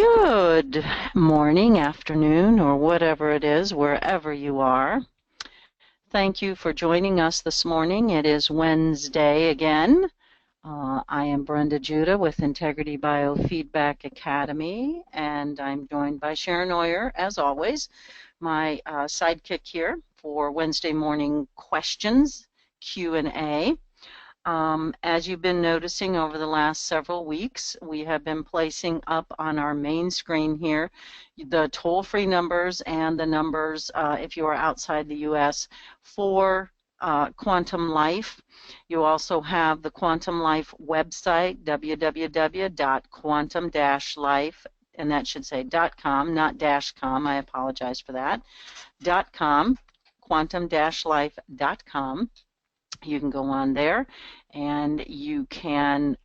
Good morning, afternoon, or whatever it is, wherever you are. Thank you for joining us this morning. It is Wednesday again. I am Brenda Judah with Integrity Biofeedback Academy, and I'm joined by Sharron Oyer, as always, my sidekick here for Wednesday morning questions, Q&A. As you've been noticing over the last several weeks, we have been placing up on our main screen here the toll-free numbers and the numbers if you are outside the U.S. for Quantum Life. You also have the Quantum Life website, www.quantum-life, and that should say .com, not .com. I apologize for that. .com, quantum-life.com. You can go on there and you can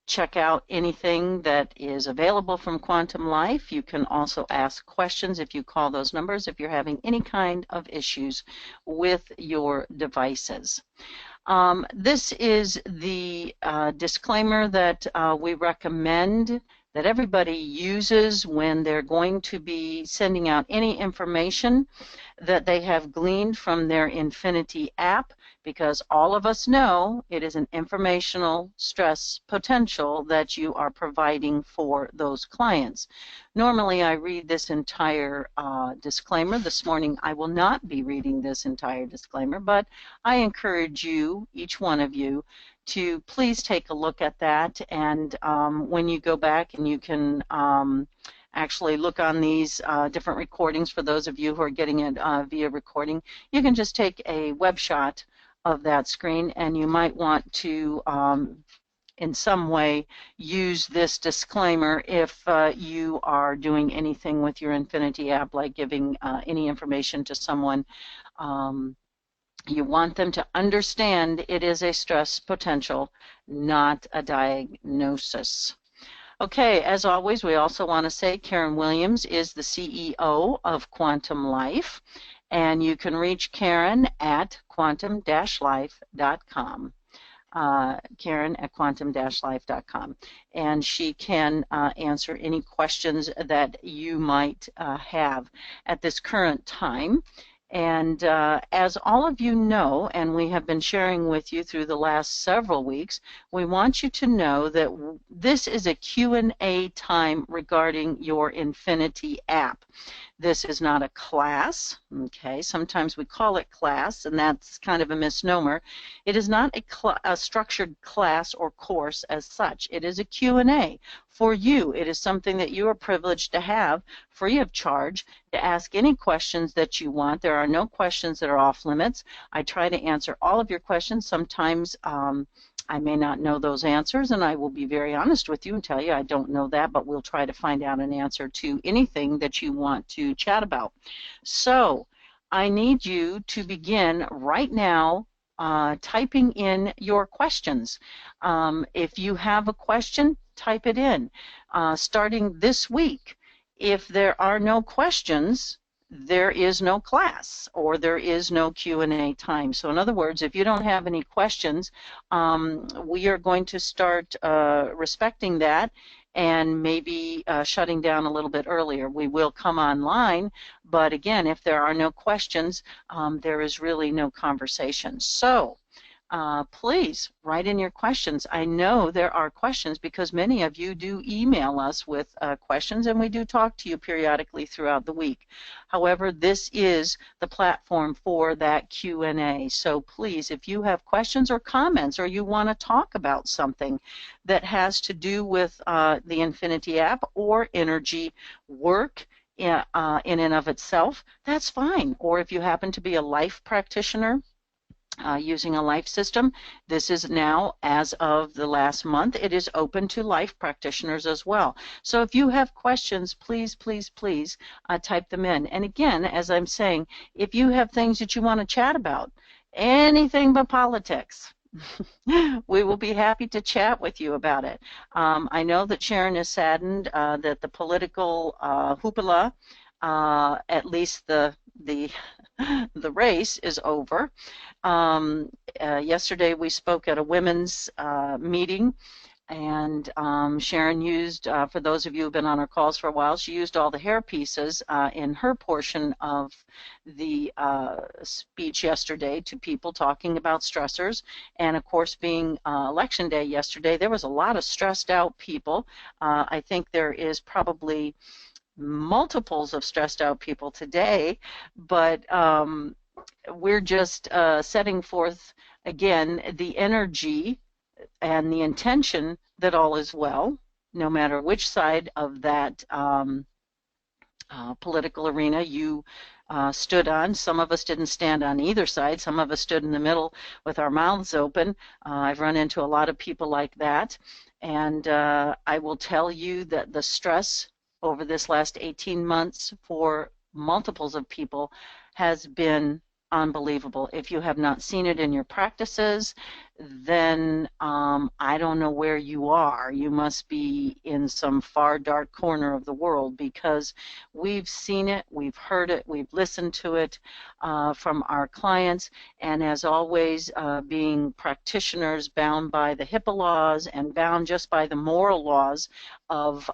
check out anything that is available from Quantum Life. You can also ask questions if you call those numbers if you're having any kind of issues with your devices. This is the disclaimer that we recommend that everybody uses when they're going to be sending out any information that they have gleaned from their Infinity app, because all of us know it is an informational stress potential that you are providing for those clients. Normally I read this entire disclaimer. This morning I will not be reading this entire disclaimer, but I encourage you, each one of you, to please take a look at that, and when you go back and you can actually look on these different recordings, for those of you who are getting it via recording, you can just take a web shot of that screen, and you might want to in some way use this disclaimer if you are doing anything with your Infinity app, like giving any information to someone. You want them to understand it is a stress potential, not a diagnosis. Okay, as always, we also want to say Karen Williams is the CEO of Quantum Life, and you can reach Karen at quantum-life.com. Karen at quantum-life.com, and she can answer any questions that you might have at this current time. And as all of you know, and we have been sharing with you through the last several weeks, we want you to know that this is a Q&A time regarding your Infinity app. This is not a class, okay? Sometimes we call it class, and that's kind of a misnomer. It is not a structured class or course as such. It is a Q&A for you. It is something that you are privileged to have free of charge to ask any questions that you want. There are no questions that are off limits. I try to answer all of your questions. Sometimes I may not know those answers, and I will be very honest with you and tell you I don't know that, but we'll try to find out an answer to anything that you want to chat about. So I need you to begin right now typing in your questions. If you have a question, type it in. Starting this week, if there are no questions, there is no class, or there is no Q&A time. So in other words, if you don't have any questions, we are going to start respecting that and maybe shutting down a little bit earlier. We will come online, but again, if there are no questions, there is really no conversation. So please write in your questions. I know there are questions because many of you do email us with questions, and we do talk to you periodically throughout the week. However, this is the platform for that Q&A. So please, if you have questions or comments, or you want to talk about something that has to do with the Infinity app or energy work in and of itself, that's fine. Or if you happen to be a life practitioner, using a life system, this is now, as of the last month, it is open to life practitioners as well. So if you have questions, please, please, please type them in. And again, as I'm saying, if you have things that you want to chat about, anything but politics, we will be happy to chat with you about it. I know that Sharron is saddened that the political hoopla, at least the race is over. Yesterday we spoke at a women's meeting, And Sharron used, for those of you who've been on our calls for a while, she used all the hair pieces in her portion of the speech yesterday to people talking about stressors. And of course, being election day yesterday, there was a lot of stressed out people. I think there is probably multiples of stressed out people today, but we're just setting forth again the energy and the intention that all is well, no matter which side of that political arena you stood on. Some of us didn't stand on either side. Some of us stood in the middle with our mouths open. I've run into a lot of people like that. And I will tell you that the stress over this last 18 months for multiples of people has been unbelievable. If you have not seen it in your practices, then I don't know where you are. You must be in some far dark corner of the world, because we've seen it, we've heard it, we've listened to it from our clients. And as always, being practitioners bound by the HIPAA laws and bound just by the moral laws of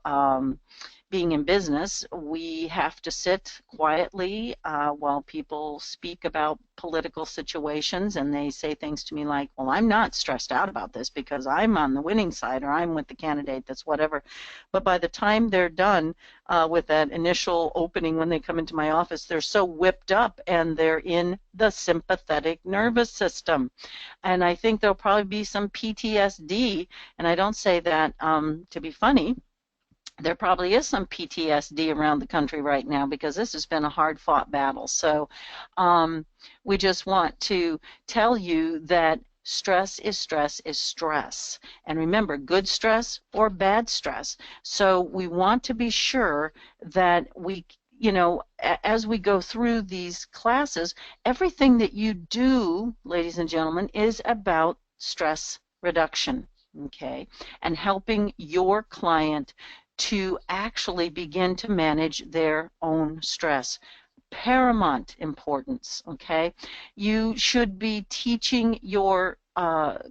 being in business, we have to sit quietly while people speak about political situations, and they say things to me like, well, I'm not stressed out about this because I'm on the winning side, or I'm with the candidate that's whatever. But by the time they're done with that initial opening, when they come into my office, they're so whipped up and they're in the sympathetic nervous system. And I think there'll probably be some PTSD, and I don't say that to be funny. There probably is some PTSD around the country right now, because this has been a hard-fought battle. So we just want to tell you that stress is stress is stress. And remember, good stress or bad stress. So we want to be sure that we, you know, as we go through these classes, everything that you do, ladies and gentlemen, is about stress reduction, okay, and helping your client to actually begin to manage their own stress. Paramount importance, okay? You should be teaching your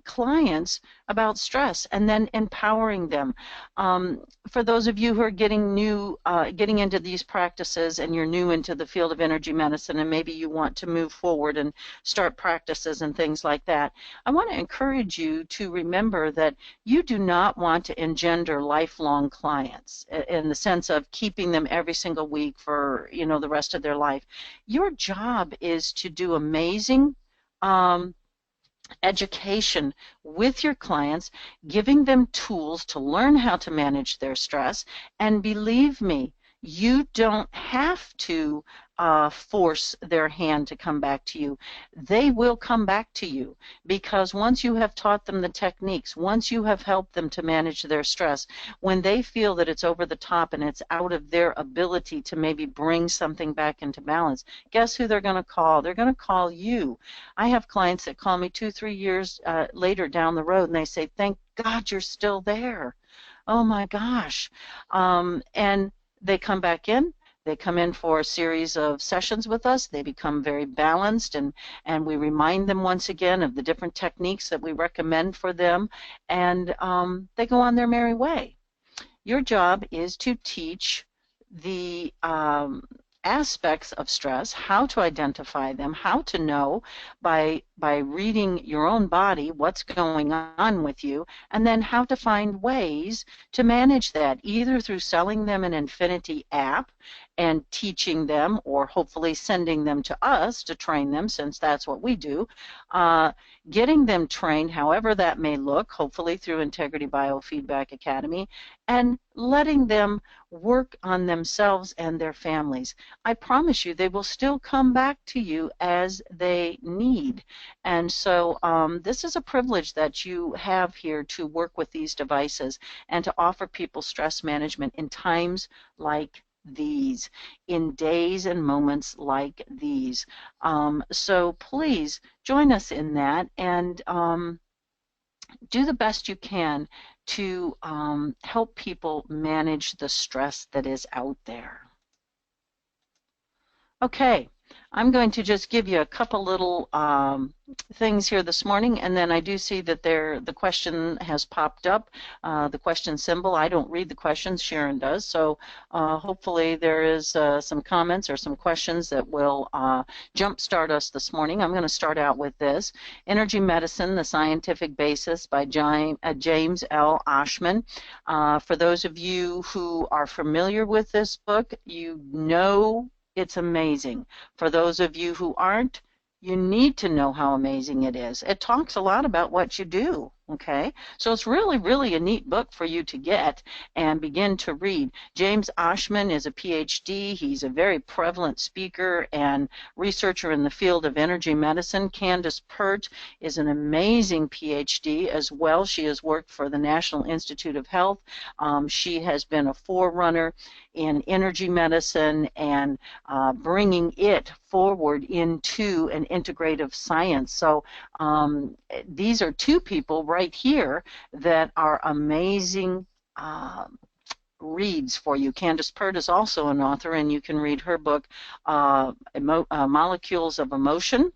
clients about stress and then empowering them. For those of you who are getting into these practices, and you're new into the field of energy medicine, and maybe you want to move forward and start practices and things like that, I want to encourage you to remember that you do not want to engender lifelong clients in the sense of keeping them every single week for, you know, the rest of their life. Your job is to do amazing education with your clients, giving them tools to learn how to manage their stress. And believe me, you don't have to force their hand to come back to you. They will come back to you, because once you have taught them the techniques, once you have helped them to manage their stress, when they feel that it's over the top and it's out of their ability to maybe bring something back into balance, guess who they're going to call? They're going to call you. I have clients that call me 2-3 years later down the road, and they say, thank God you're still there. Oh my gosh. And they come back in. They come in for a series of sessions with us. They become very balanced, and we remind them once again of the different techniques that we recommend for them, and they go on their merry way. Your job is to teach the aspects of stress, how to identify them, how to know by reading your own body what's going on with you, and then how to find ways to manage that, either through selling them an Infinity app and teaching them, or hopefully sending them to us to train them, since that's what we do, getting them trained however that may look, hopefully through Integrity Biofeedback Academy, and letting them work on themselves and their families. I promise you they will still come back to you as they need. And so this is a privilege that you have here, to work with these devices and to offer people stress management in times like these, in days and moments like these. So please join us in that, and do the best you can to help people manage the stress that is out there. Okay, I'm going to just give you a couple little things here this morning, and then I do see that the question has popped up, the question symbol. I don't read the questions, Sharron does, so hopefully there is some comments or some questions that will jumpstart us this morning. I'm going to start out with this. Energy Medicine, the Scientific Basis by James L. Oshman. For those of you who are familiar with this book, you know it's amazing. For those of you who aren't, you need to know how amazing it is. It talks a lot about what you do, okay? So it's really, really a neat book for you to get and begin to read. James Oshman is a PhD. He's a very prevalent speaker and researcher in the field of energy medicine. Candace Pert is an amazing PhD as well. She has worked for the National Institute of Health. She has been a forerunner in energy medicine and bringing it forward into an integrative science. So these are two people right here that are amazing reads for you. Candace Pert is also an author, and you can read her book, Molecules of Emotion.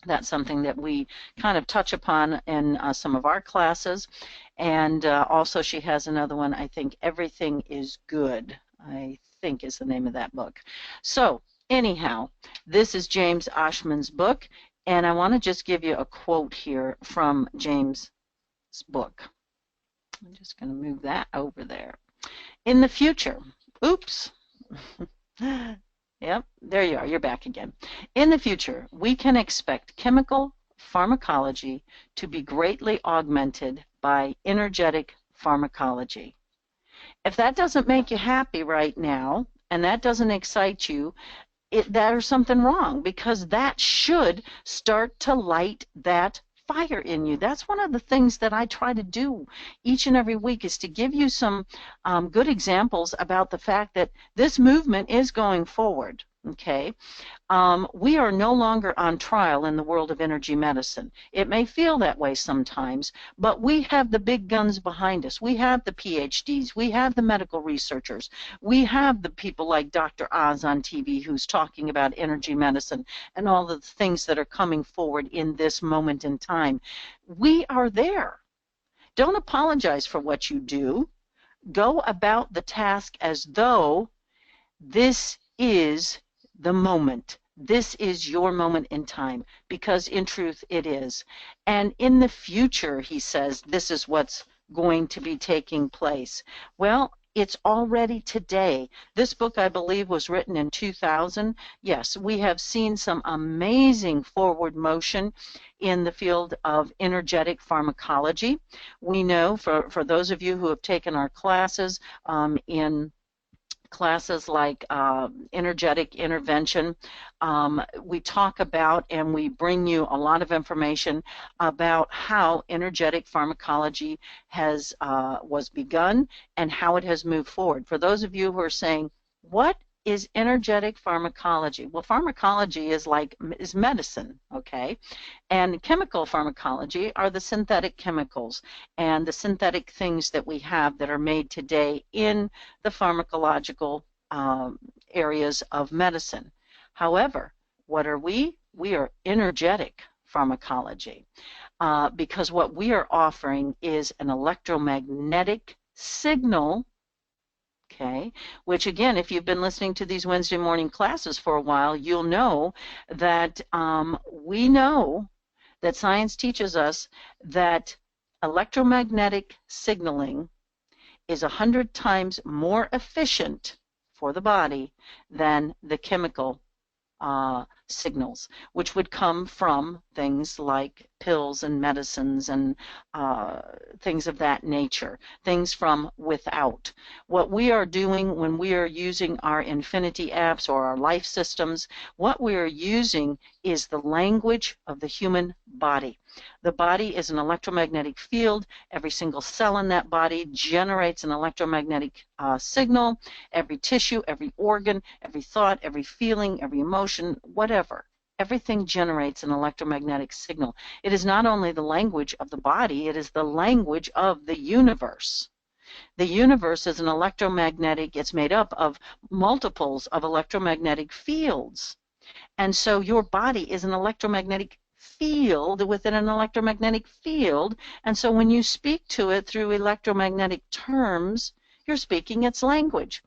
That's something that we kind of touch upon in some of our classes. And also she has another one, I think, Everything is Good, I think is the name of that book. So anyhow, this is James Oshman's book, and I want to just give you a quote here from James' book. I'm just going to move that over there. In the future, oops. Yep, there you are, you're back again. In the future, we can expect chemical pharmacology to be greatly augmented by energetic pharmacology. If that doesn't make you happy right now, and that doesn't excite you, there's something wrong, because that should start to light that fire in you. That's one of the things that I try to do each and every week, is to give you some good examples about the fact that this movement is going forward. Okay, we are no longer on trial in the world of energy medicine. It may feel that way sometimes, but we have the big guns behind us. We have the PhDs, we have the medical researchers, we have the people like Dr. Oz on TV who's talking about energy medicine and all the things that are coming forward in this moment in time. We are there. Don't apologize for what you do. Go about the task as though this is the moment. This is your moment in time, because in truth it is. And in the future, he says, this is what's going to be taking place. Well, it's already today. This book, I believe, was written in 2000. Yes, we have seen some amazing forward motion in the field of energetic pharmacology. We know, for those of you who have taken our classes in classes like energetic intervention, we talk about and we bring you a lot of information about how energetic pharmacology has was begun and how it has moved forward. For those of you who are saying, what is energetic pharmacology? Well, pharmacology is medicine, okay? And chemical pharmacology are the synthetic chemicals and the synthetic things that we have that are made today in the pharmacological areas of medicine. However, what are we? We are energetic pharmacology, because what we are offering is an electromagnetic signal, okay, which again, if you've been listening to these Wednesday morning classes for a while, you'll know that we know that science teaches us that electromagnetic signaling is 100 times more efficient for the body than the chemical signals, which would come from things like pills and medicines and things of that nature, things from without. What we are doing when we are using our Infinity apps or our life systems, what we are using is the language of the human body. The body is an electromagnetic field. Every single cell in that body generates an electromagnetic signal. Every tissue, every organ, every thought, every feeling, every emotion, whatever. Everything generates an electromagnetic signal. It is not only the language of the body, it is the language of the universe. The universe is an electromagnetic, it's made up of multiples of electromagnetic fields. And so your body is an electromagnetic field within an electromagnetic field. And so when you speak to it through electromagnetic terms, you're speaking its language.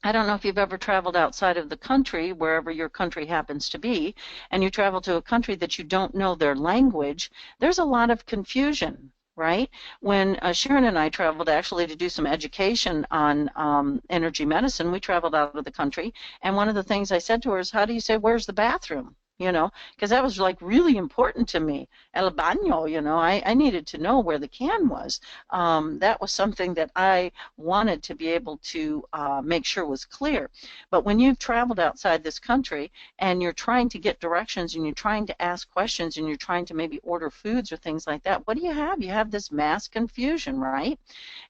I don't know if you've ever traveled outside of the country, wherever your country happens to be, and you travel to a country that you don't know their language, there's a lot of confusion, right? When Sharron and I traveled actually to do some education on energy medicine, we traveled out of the country, and one of the things I said to her is, how do you say, where's the bathroom? You know, because that was like really important to me. El baño, you know, I needed to know where the can was. That was something that I wanted to be able to make sure was clear. But when you've traveled outside this country and you're trying to get directions and you're trying to ask questions and you're trying to maybe order foods or things like that, what do you have? You have this mass confusion, right?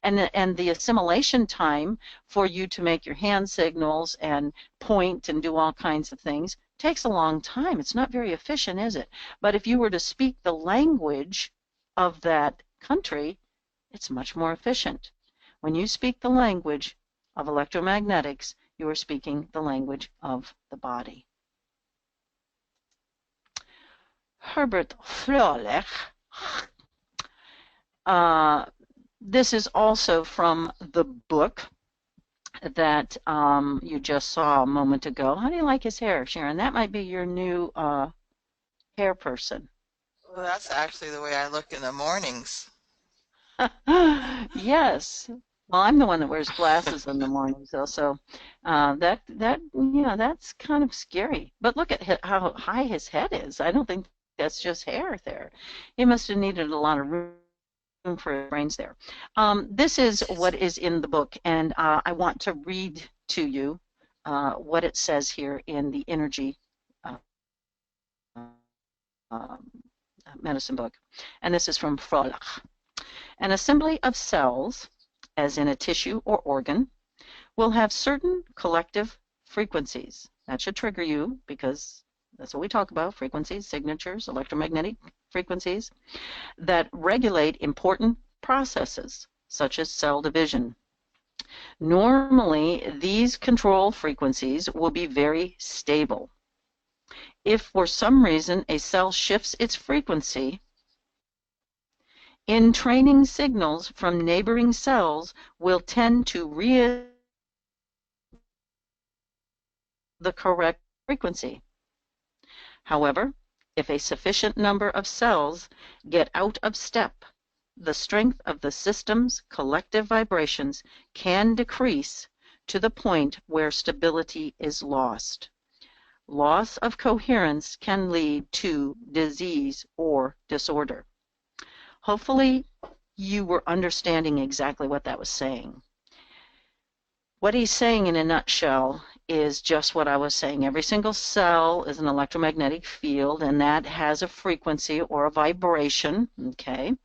And the assimilation time for you to make your hand signals and point and do all kinds of things takes a long time. It's not very efficient, is it? But if you were to speak the language of that country, it's much more efficient. When you speak the language of electromagnetics, you are speaking the language of the body. Herbert Froelich. This is also from the book that you just saw a moment ago. How do you like his hair, Sharron? That might be your new hair person. Well, that's actually the way I look in the mornings. Yes. Well, I'm the one that wears glasses in the mornings, though, so that that's kind of scary. But look at how high his head is. I don't think that's just hair there. He must have needed a lot of room for his brains there. This is what is in the book, and I want to read to you what it says here in the energy medicine book. And this is from Froelich. An assembly of cells, as in a tissue or organ, will have certain collective frequencies. That should trigger you because that's what we talk about, frequencies, signatures, electromagnetic frequencies, that regulate important processes, such as cell division. Normally, these control frequencies will be very stable. If for some reason a cell shifts its frequency, entraining signals from neighboring cells will tend to the correct frequency. However, if a sufficient number of cells get out of step, the strength of the system's collective vibrations can decrease to the point where stability is lost. Loss of coherence can lead to disease or disorder. Hopefully, you were understanding exactly what that was saying. What he's saying in a nutshell is just what I was saying. Every single cell is an electromagnetic field, and that has a frequency or a vibration, okay?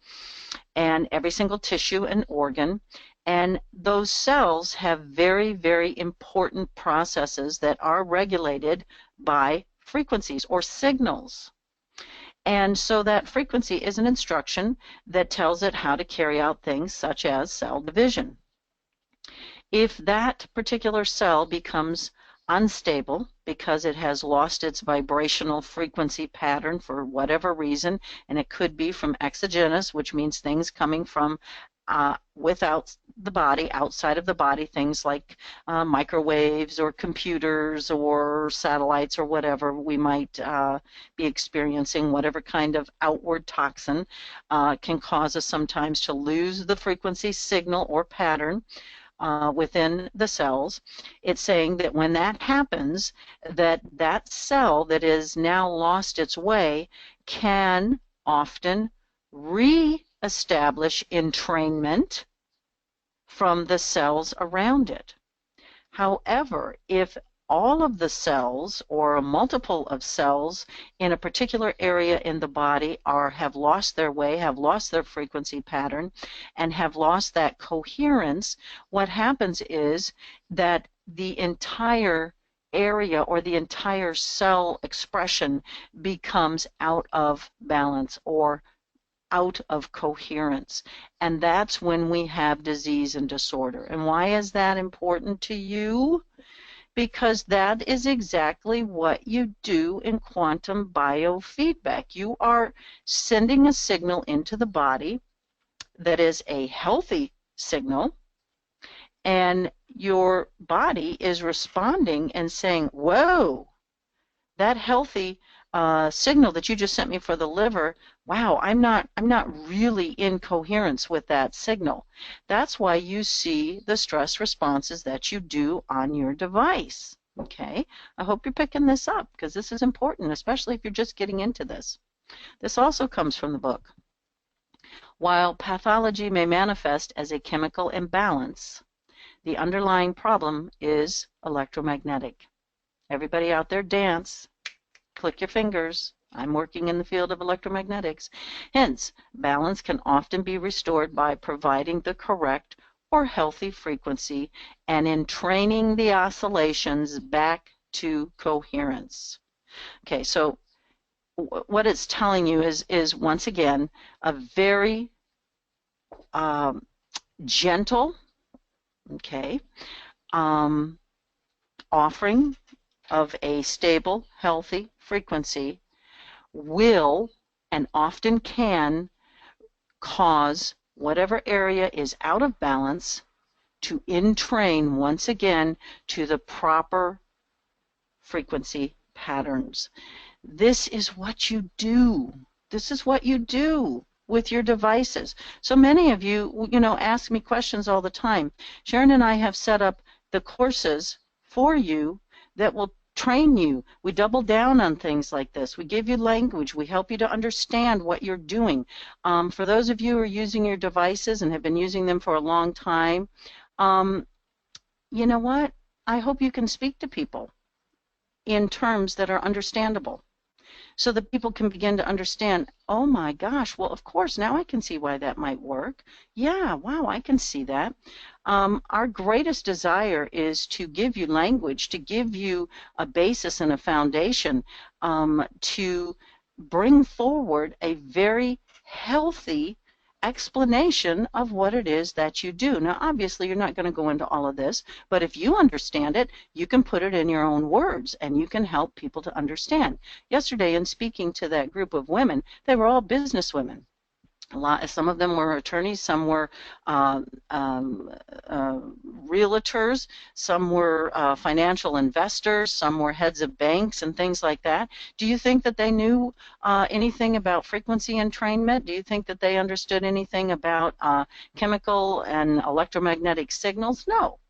And every single tissue and organ. And those cells have very, very important processes that are regulated by frequencies or signals. And so that frequency is an instruction that tells it how to carry out things such as cell division. If that particular cell becomes unstable because it has lost its vibrational frequency pattern for whatever reason, and it could be from exogenous, which means things coming from without the body, outside of the body, things like microwaves or computers or satellites or whatever we might be experiencing, whatever kind of outward toxin can cause us sometimes to lose the frequency signal or pattern within the cells. It's saying that when that happens, that cell that is now lost its way can often re-establish entrainment from the cells around it. However, if all of the cells or a multiple of cells in a particular area in the body have lost their way, have lost their frequency pattern, and have lost that coherence, what happens is that the entire area or the entire cell expression becomes out of balance or out of coherence. And that's when we have disease and disorder. And why is that important to you? because that is exactly what you do in quantum biofeedback. You are sending a signal into the body that is a healthy signal, and your body is responding and saying, whoa, that healthy signal that you just sent me for the liver, wow, I'm not really in coherence with that signal. That's why you see the stress responses that you do on your device. Okay, I hope you're picking this up, because this is important, especially if you're just getting into this. This also comes from the book. While pathology may manifest as a chemical imbalance, the underlying problem is electromagnetic. Everybody out there dance. Click your fingers. I'm working in the field of electromagnetics. Hence, balance can often be restored by providing the correct or healthy frequency and in training the oscillations back to coherence. Okay, so what it's telling you is once again, a very gentle, okay, offering of a stable, healthy frequency will and often can cause whatever area is out of balance to entrain once again to the proper frequency patterns. This is what you do. This is what you do with your devices. So many of you, ask me questions all the time. Sharron and I have set up the courses for you that will train you. We double down on things like this. We give you language. We help you to understand what you're doing. For those of you who are using your devices and have been using them for a long time, you know what? I hope you can speak to people in terms that are understandable, so that people can begin to understand, oh my gosh, well, of course, now I can see why that might work. Yeah, wow, I can see that. Our greatest desire is to give you language, to give you a basis and a foundation, to bring forward a very healthy explanation of what it is that you do. Now, obviously, you're not going to go into all of this, but if you understand it, you can put it in your own words, and you can help people to understand. Yesterday, in speaking to that group of women, they were all business women. Some of them were attorneys, some were realtors, some were financial investors, some were heads of banks and things like that. Do you think that they knew anything about frequency entrainment? Do you think that they understood anything about chemical and electromagnetic signals? No.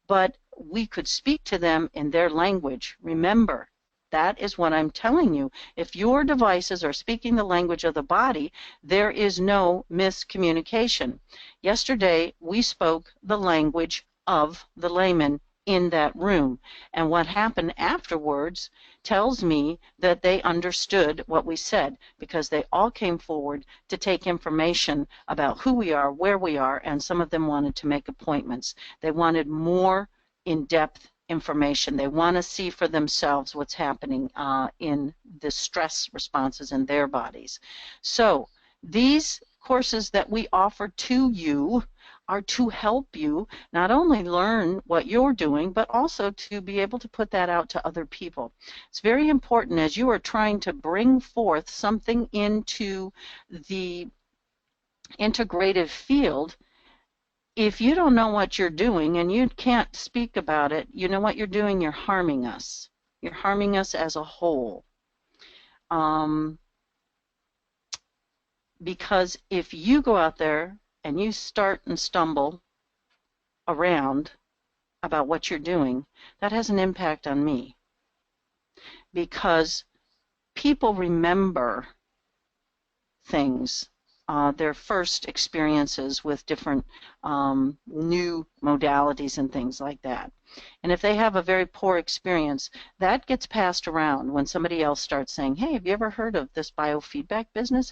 But we could speak to them in their language. Remember, that is what I'm telling you. If your devices are speaking the language of the body, there is no miscommunication. Yesterday, we spoke the language of the layman in that room, and what happened afterwards tells me that they understood what we said, because they all came forward to take information about who we are, where we are, and some of them wanted to make appointments. They wanted more in-depth information. They want to see for themselves what's happening in the stress responses in their bodies. So these courses that we offer to you are to help you not only learn what you're doing, but also to be able to put that out to other people. It's very important as you are trying to bring forth something into the integrative field. If you don't know what you're doing and you can't speak about it, you know what you're doing? You're harming us. You're harming us as a whole. Because if you go out there and you start and stumble around about what you're doing, that has an impact on me. Because people remember things, their first experiences with different new modalities and things like that. And if they have a very poor experience, that gets passed around when somebody else starts saying, hey, have you ever heard of this biofeedback business?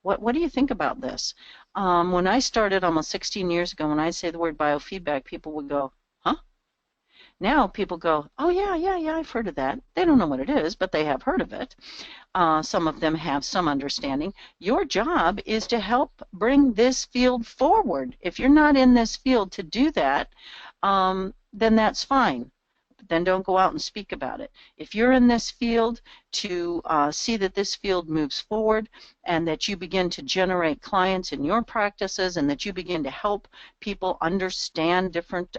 What do you think about this? When I started almost 16 years ago, when I say the word biofeedback, people would go, huh? Now people go, oh, yeah, I've heard of that. They don't know what it is, but they have heard of it. Some of them have some understanding. Your job is to help bring this field forward. If you're not in this field to do that, then that's fine. then don't go out and speak about it. If you're in this field, to see that this field moves forward and that you begin to generate clients in your practices and that you begin to help people understand different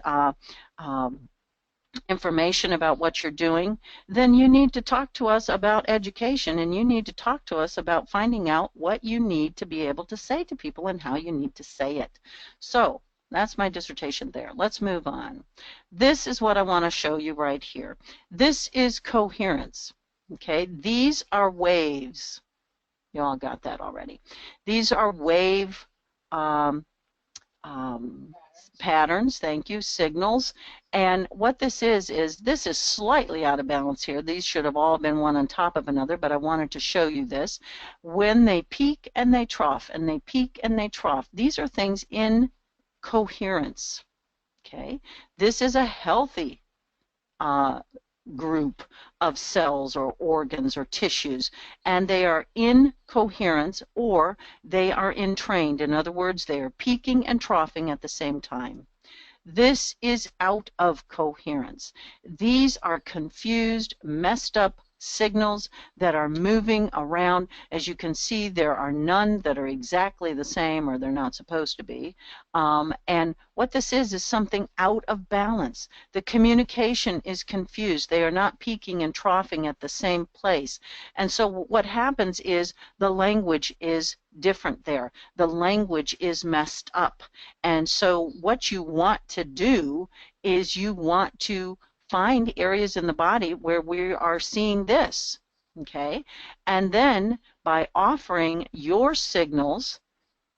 information about what you're doing, then you need to talk to us about education, and you need to talk to us about finding out what you need to be able to say to people and how you need to say it. So that's my dissertation there. Let's move on. This is what I want to show you right here. This is coherence. Okay, these are waves. You all got that already. These are wave patterns, thank you, signals. And what this is this is slightly out of balance here. These should have all been one on top of another, but I wanted to show you this. When they peak and they trough, and they peak and they trough, these are things in coherence, okay? This is a healthy group of cells or organs or tissues, and they are in coherence or they are entrained. In other words, they are peaking and troughing at the same time. This is out of coherence. These are confused, messed up signals that are moving around. As you can see, there are none that are exactly the same, or they're not supposed to be. And what this is something out of balance. The communication is confused. They are not peaking and troughing at the same place. And so what happens is the language is different there. The language is messed up. And so what you want to do is you want to find areas in the body where we are seeing this, okay? And then by offering your signals,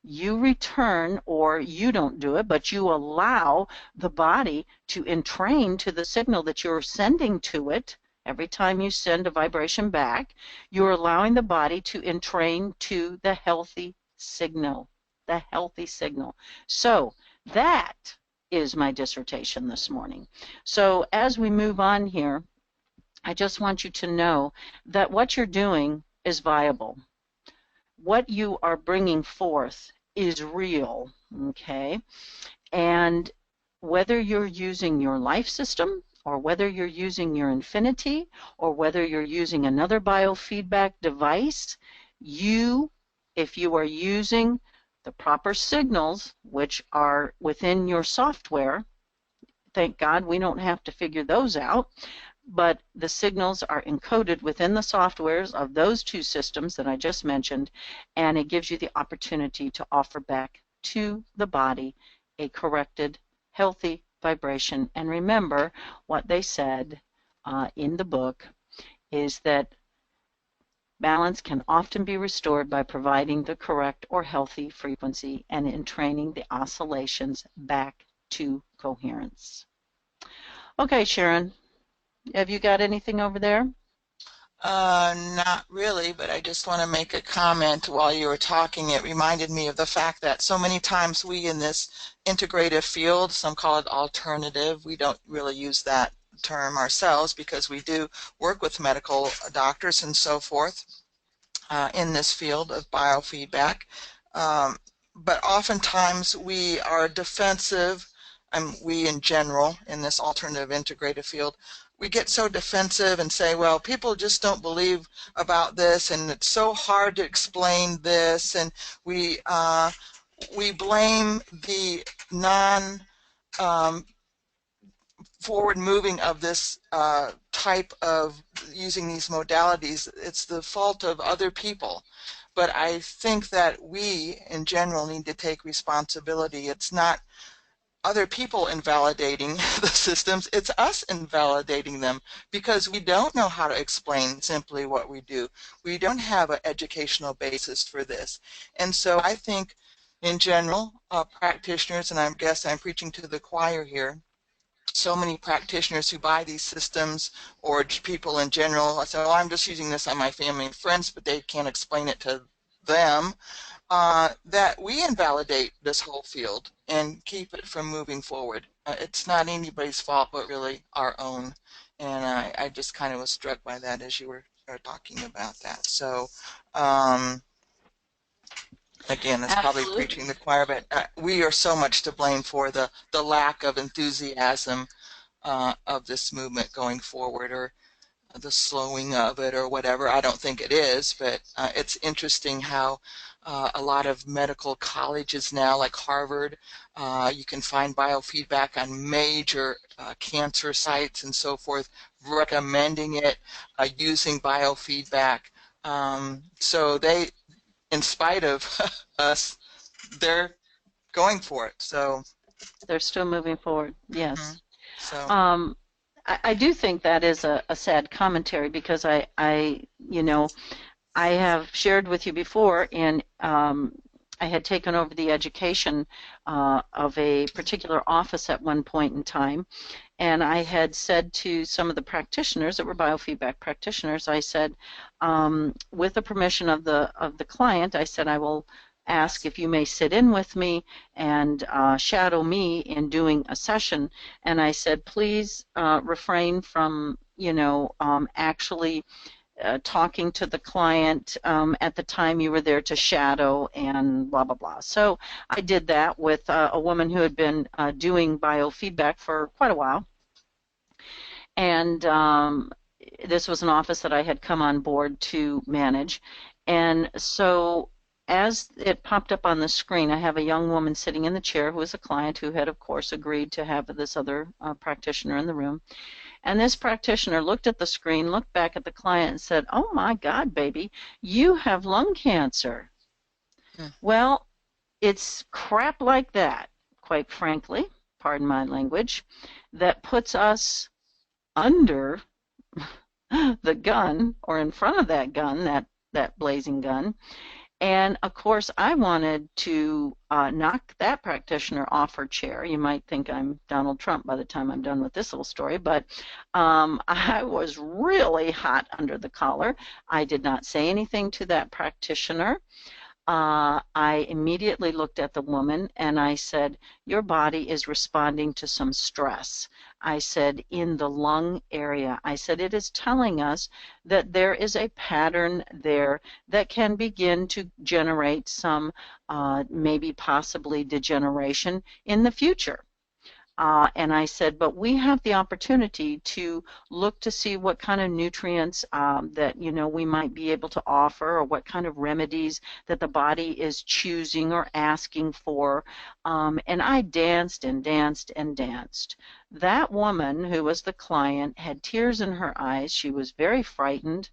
you return, or you don't do it, but you allow the body to entrain to the signal that you're sending to it. Every time you send a vibration back, you're allowing the body to entrain to the healthy signal, the healthy signal. So that is my dissertation this morning. So as we move on here, I just want you to know that what you're doing is viable. What you are bringing forth is real, okay? And whether you're using your life system, or whether you're using your Infinity, or whether you're using another biofeedback device, if you are using the proper signals, which are within your software, thank God we don't have to figure those out, but the signals are encoded within the softwares of those two systems that I just mentioned, and it gives you the opportunity to offer back to the body a corrected, healthy vibration. And remember what they said in the book is that balance can often be restored by providing the correct or healthy frequency and entraining the oscillations back to coherence. Okay, Sharron, have you got anything over there? Not really, but I just want to make a comment while you were talking. It reminded me of the fact that so many times we in this integrative field, some call it alternative, we don't really use that term ourselves because we do work with medical doctors and so forth in this field of biofeedback. But oftentimes we are defensive, and we in general in this alternative integrative field, we get so defensive and say, well, people just don't believe about this, and it's so hard to explain this, and we blame the non forward moving of this type of using these modalities. It's the fault of other people. But I think that we in general need to take responsibility. It's not other people invalidating the systems, it's us invalidating them because we don't know how to explain simply what we do. We don't have an educational basis for this. And so I think in general, practitioners, and I guess I'm preaching to the choir here, so many practitioners who buy these systems, or people in general, I say, oh, I'm just using this on my family and friends, but they can't explain it to them, that we invalidate this whole field and keep it from moving forward. It's not anybody's fault, but really our own. And I just kind of was struck by that as you were talking about that. So, again, that's probably Absolutely. preaching the choir, but we are so much to blame for the lack of enthusiasm of this movement going forward, or the slowing of it, or whatever. I don't think it is, but it's interesting how a lot of medical colleges now, like Harvard, you can find biofeedback on major cancer sites and so forth, recommending it, using biofeedback. So they, in spite of us, they're going for it. So They're still moving forward. Yes. so I do think that is a sad commentary, because you know, I have shared with you before, and I had taken over the education of a particular office at one point in time, and I had said to some of the practitioners that were biofeedback practitioners, I said, with the permission of the client, I said, I will ask if you may sit in with me and shadow me in doing a session. And I said, please refrain from, actually talking to the client at the time you were there to shadow and blah, blah, blah. So I did that with a woman who had been doing biofeedback for quite a while. And this was an office that I had come on board to manage. And so as it popped up on the screen, I have a young woman sitting in the chair who was a client who had, of course, agreed to have this other practitioner in the room. And this practitioner looked at the screen, looked back at the client, and said, "Oh my God, baby, you have lung cancer." Well, it's crap like that, quite frankly, pardon my language, that puts us under the gun, or in front of that gun, that blazing gun. And of course, I wanted to knock that practitioner off her chair. You might think I'm Donald Trump by the time I'm done with this little story, but I was really hot under the collar. I did not say anything to that practitioner. I immediately looked at the woman and I said, "Your body is responding to some stress." I said, "in the lung area." I said, "It is telling us that there is a pattern there that can begin to generate some maybe possibly degeneration in the future." And I said, but we have the opportunity to look to see what kind of nutrients that, we might be able to offer, or what kind of remedies that the body is choosing or asking for. And I danced and danced and danced. That woman, who was the client, had tears in her eyes. She was very frightened.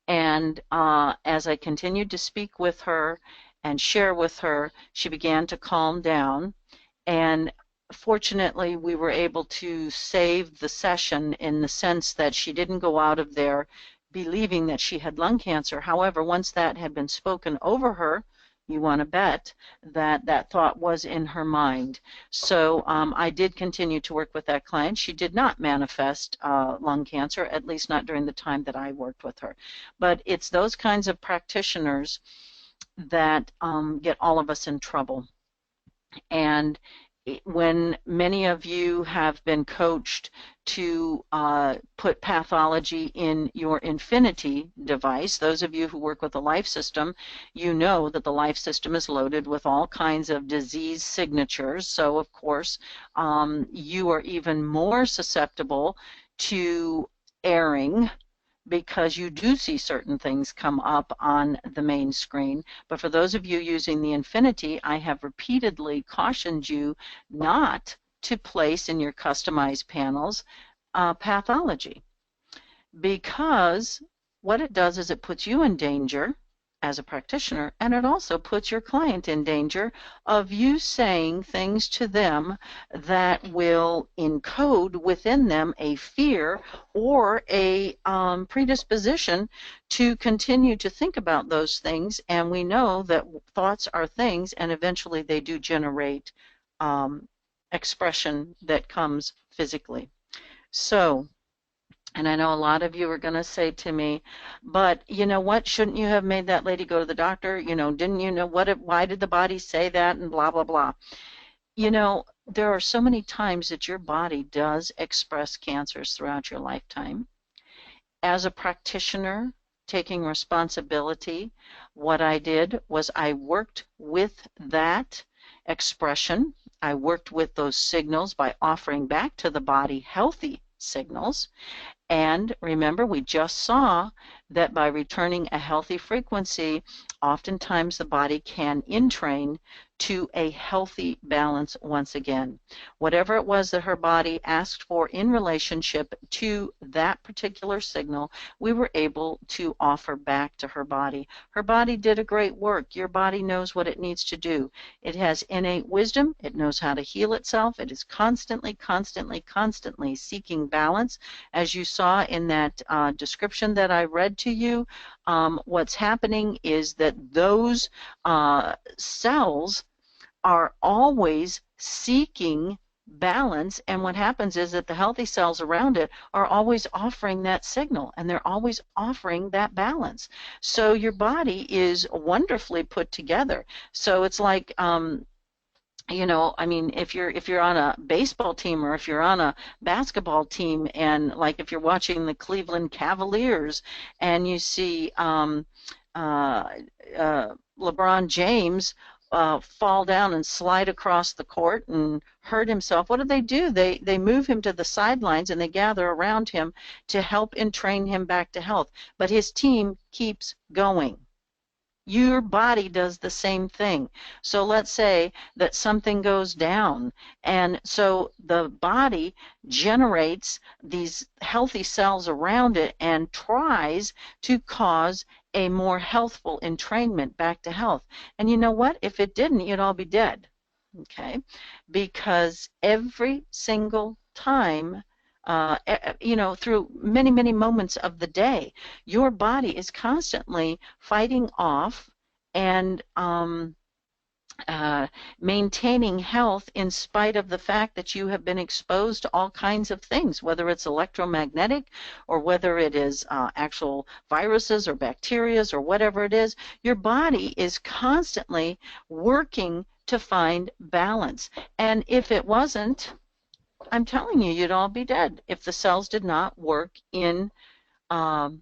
And as I continued to speak with her and share with her, she began to calm down. And fortunately, we were able to save the session in the sense that she didn't go out of there believing that she had lung cancer. However, once that had been spoken over her, you want to bet that that thought was in her mind. So I did continue to work with that client. She did not manifest lung cancer, at least not during the time that I worked with her. But it's those kinds of practitioners that get all of us in trouble. And when many of you have been coached to put pathology in your Infinity device, those of you who work with the Life System, you know that the Life System is loaded with all kinds of disease signatures. So, of course, you are even more susceptible to erring, because you do see certain things come up on the main screen. But for those of you using the Infinity, I have repeatedly cautioned you not to place in your customized panels pathology, because what it does is it puts you in danger as a practitioner, and it also puts your client in danger of you saying things to them that will encode within them a fear or a predisposition to continue to think about those things. And we know that thoughts are things, and eventually they do generate expression that comes physically. So, and I know a lot of you are going to say to me, but you know what, shouldn't you have made that lady go to the doctor? Didn't you know why did the body say that, and blah, blah, blah. There are so many times that your body does express cancers throughout your lifetime. As a practitioner, taking responsibility, what I did was I worked with that expression. I worked with those signals by offering back to the body healthy signals. And remember, we just saw that by returning a healthy frequency, oftentimes the body can entrain to a healthy balance once again. Whatever it was that her body asked for in relationship to that particular signal, we were able to offer back to her body. Her body did a great work. Your body knows what it needs to do. It has innate wisdom. It knows how to heal itself. It is constantly, constantly, constantly seeking balance. As you saw in that description that I read to you, what's happening is that those cells are always seeking balance, and what happens is that the healthy cells around it are always offering that signal, and they're always offering that balance. So your body is wonderfully put together. So it's like you know, I mean, if you're on a baseball team or if you're on a basketball team, and like if you're watching the Cleveland Cavaliers and you see uh, LeBron James fall down and slide across the court and hurt himself, what do? They move him to the sidelines and they gather around him to help and train him back to health. But his team keeps going. Your body does the same thing. So let's say that something goes down, and so the body generates these healthy cells around it and tries to cause a more healthful entrainment back to health. And you know what? If it didn't, you'd all be dead. Okay? Because every single time you know, through many, many moments of the day, your body is constantly fighting off and maintaining health in spite of the fact that you have been exposed to all kinds of things, whether it's electromagnetic or whether it is actual viruses or bacteria or whatever it is. Your body is constantly working to find balance. And if it wasn't, I'm telling you, you'd all be dead if the cells did not work in um,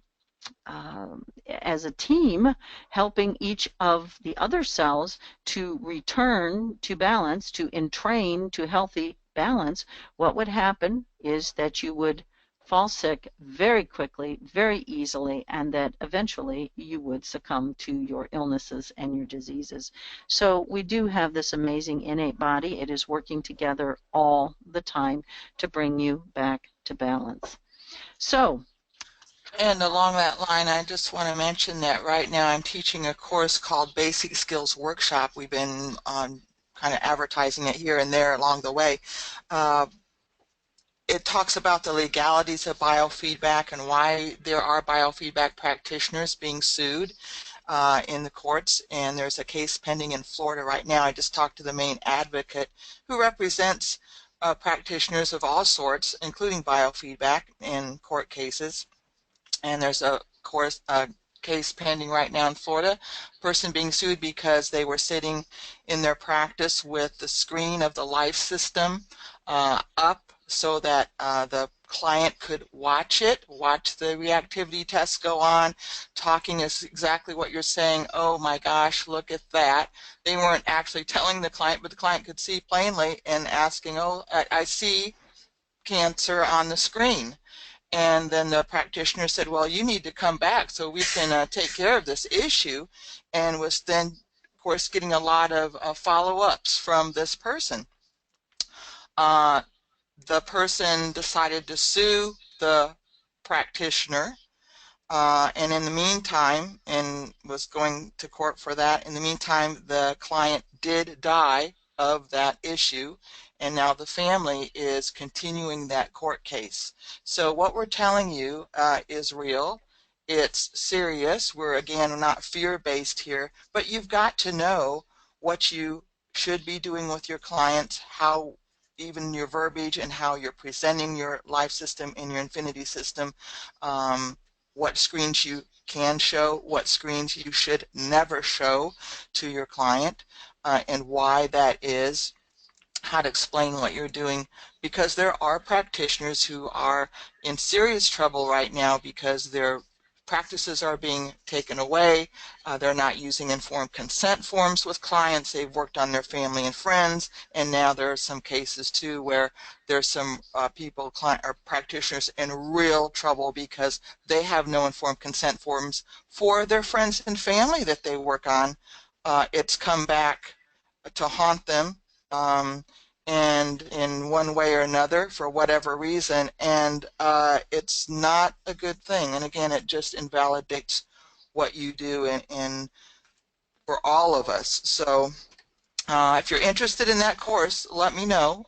as a team, helping each of the other cells to return to balance, to entrain to healthy balance. What would happen is that you would fall sick very quickly, very easily, and that eventually you would succumb to your illnesses and your diseases. So we do have this amazing innate body. It is working together all the time to bring you back to balance. So, and along that line, I just want to mention that right now I'm teaching a course called Basic Skills Workshop. We've been on kind of advertising it here and there along the way. It talks about the legalities of biofeedback and why there are biofeedback practitioners being sued in the courts, and there's a case pending in Florida right now. I just talked to the main advocate who represents practitioners of all sorts, including biofeedback in court cases. And there's a case pending right now in Florida, person being sued because they were sitting in their practice with the screen of the life system up so that the client could watch the reactivity tests go on, talking is exactly what you're saying. Oh my gosh, look at that. They weren't actually telling the client, but the client could see plainly and asking, oh, I see cancer on the screen. And then the practitioner said, well, you need to come back so we can take care of this issue, and was then, of course, getting a lot of follow-ups from this person. The person decided to sue the practitioner, and in the meantime, and was going to court for that. In the meantime, the client did die of that issue, and now the family is continuing that court case. So what we're telling you is real. It's serious. We're not fear-based here, but you've got to know what you should be doing with your clients, how even your verbiage and how you're presenting your life system and your infinity system, what screens you can show, what screens you should never show to your client, and why that is, how to explain what you're doing, because there are practitioners who are in serious trouble right now because they're practices are being taken away. They're not using informed consent forms with clients. They've worked on their family and friends, and now there are some cases too where there's some people, client or practitioners, in real trouble because they have no informed consent forms for their friends and family that they work on. It's come back to haunt them, and in one way or another for whatever reason, and it's not a good thing. And again, it just invalidates what you do and for all of us. So if you're interested in that course, let me know.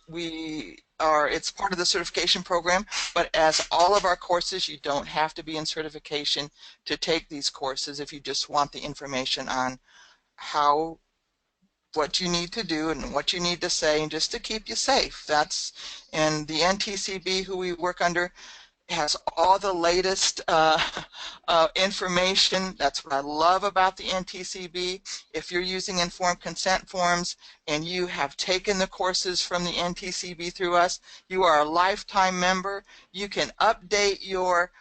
It's part of the certification program, but as all of our courses, you don't have to be in certification to take these courses if you just want the information on what you need to do and what you need to say, and just to keep you safe. And the NTCB, who we work under, has all the latest information. That's what I love about the NTCB. If you're using informed consent forms and you have taken the courses from the NTCB through us, you are a lifetime member. You can update your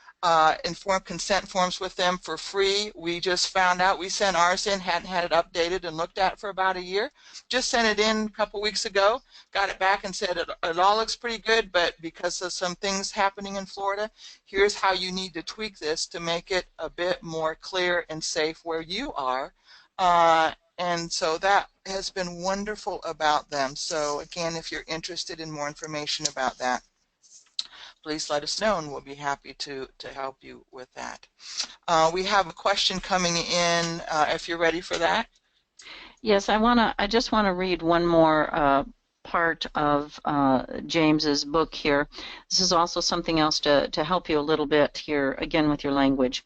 informed consent forms with them for free. We just found out, we sent ours in, hadn't had it updated and looked at for about a year. Just sent it in a couple weeks ago, got it back and said it all looks pretty good, but because of some things happening in Florida, here's how you need to tweak this to make it a bit more clear and safe where you are. And so that has been wonderful about them. So again, if you're interested in more information about that, please let us know and we'll be happy to help you with that. We have a question coming in, if you're ready for that. Yes, I just want to read one more part of James's book here. This is also something else to help you a little bit here, again, with your language.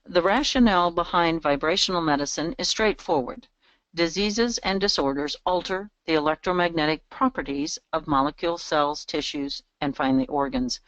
The rationale behind vibrational medicine is straightforward. Diseases and disorders alter the electromagnetic properties of molecules, cells, tissues, and finally organs.